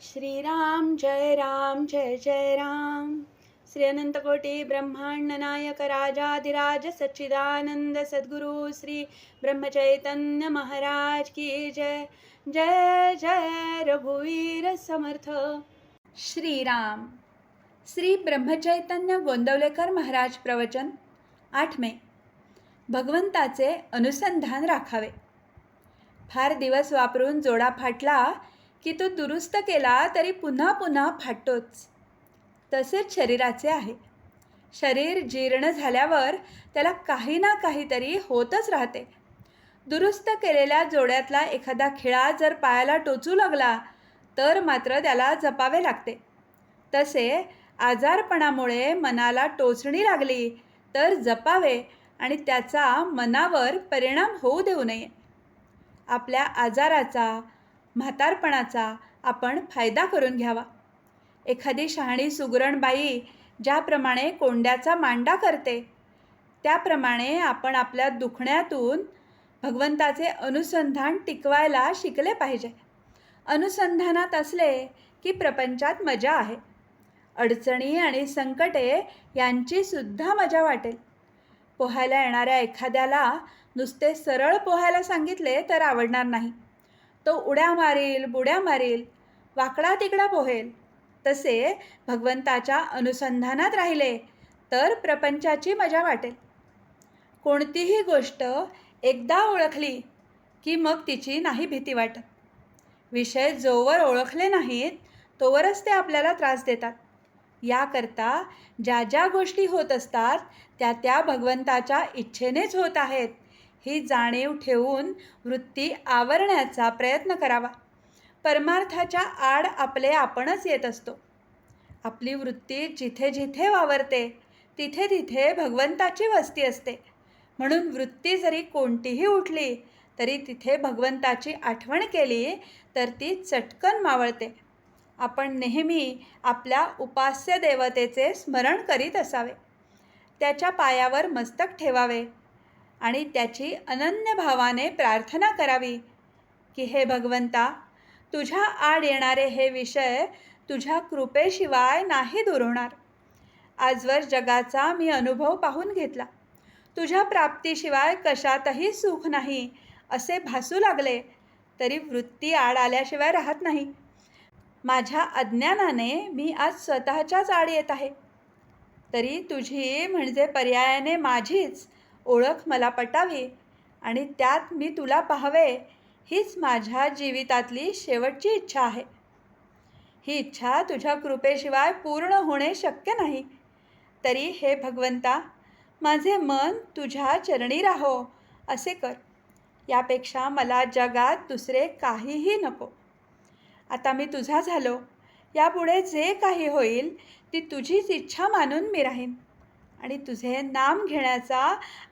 श्रीराम जय जय राम. श्री अनंतकोटी ब्रह्मांड नायक राजाधिराज सच्चिदानंद सद्गुरु श्री ब्रह्मचैतन्य महाराज की जय. जय जय रघुवीर समर्थ. श्रीराम. श्री ब्रह्मचैतन्य गोंदवलेकर महाराज प्रवचन. 8 मे. भगवंताचे अनुसंधान राखावे. फार दिवस वापरून जोडा फाटला की तो दुरुस्त केला तरी पुन्हा पुन्हा फाटतोच. तसेच शरीराचे आहे. शरीर जीर्ण झाल्यावर त्याला काही ना काहीतरी होतच राहते. दुरुस्त केलेल्या जोड्यातला एखादा खिळा जर पायाला टोचू लागला तर मात्र त्याला जपावे लागते. तसे आजारपणामुळे मनाला टोचणी लागली तर जपावे आणि त्याचा मनावर परिणाम होऊ देऊ नये. आपल्या आजाराचा, म्हातारपणाचा आपण फायदा करून घ्यावा. एखादी शहाणी सुगरण बाई ज्याप्रमाणे कोंड्याचा मांडा करते त्याप्रमाणे आपण आपल्या दुखण्यातून भगवंताचे अनुसंधान टिकवायला शिकले पाहिजे. अनुसंधानात असले की प्रपंचात मजा आहे. अडचणी आणि संकटे यांची सुद्धा मजा वाटेल. पोहायला येणाऱ्या एखाद्याला नुसते सरळ पोहायला सांगितले तर आवडणार नाही. तो उड्या मारील, बुड्या मारील, वाकडा तिकडा पोहेल. तसे भगवंताच्या अनुसंधानात राहिले तर प्रपंचाची मजा वाटेल. कोणतीही गोष्ट एकदा ओळखली की मग तिची नाही भीती वाटत. विषय जोवर ओळखले नाहीत तोवरच ते आपल्याला त्रास देतात. याकरता ज्या ज्या गोष्टी होत असतात त्या त्या भगवंताच्या इच्छेनेच होत आहेत ही जाणीव ठेवून वृत्ती आवरण्याचा प्रयत्न करावा. परमार्थाच्या आड आपले आपणच येत असतो. आपली वृत्ती जिथे जिथे वावरते तिथे तिथे भगवंताची वस्ती असते. म्हणून वृत्ती जरी कोणतीही उठली तरी तिथे भगवंताची आठवण केली तर ती चटकन मावळते. आपण नेहमी आपल्या उपास्य देवतेचे स्मरण करीत असावे. त्याच्या पायावर मस्तक ठेवावे आणि त्याची अनन्य भावाने प्रार्थना करावी की हे भगवंता, तुझ्या आड येणारे हे विषय तुझ्या कृपेशिवाय नाही दूर होणार. आजवर जगाचा मी अनुभव पाहून घेतला. तुझ्या प्राप्तीशिवाय कशातही सुख नाही असे भासू लागले तरी वृत्ती आड आल्याशिवाय राहत नाही. माझ्या अज्ञानाने मी आज स्वतःच्याच आड येत आहे. तरी तुझी म्हणजे पर्यायाने माझीच ओळख मला पटावी आणि त्यात मी तुला पाहावे हीच माझ्या जीवितातली शेवटची इच्छा आहे. ही इच्छा तुझ्या कृपेशिवाय पूर्ण होणे शक्य नाही. तरी हे भगवंता, माझे मन तुझ्या चरणी राहो असे कर. यापेक्षा मला जगात दुसरे काहीही नको. आता मी तुझा झालो. यापुढे जे काही होईल ती तुझीच इच्छा मानून मी राहीन आणि तुझे नाम घेण्याचा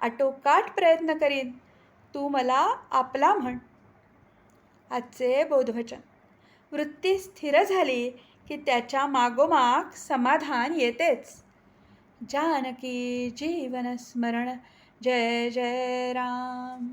आटोकाट प्रयत्न करीन. तू मला आपला म्हण. आजचे बोधवचन. वृत्ती स्थिर झाली की त्याच्या मागोमाग समाधान येतेच. जानकी जीवन स्मरण. जय जय राम.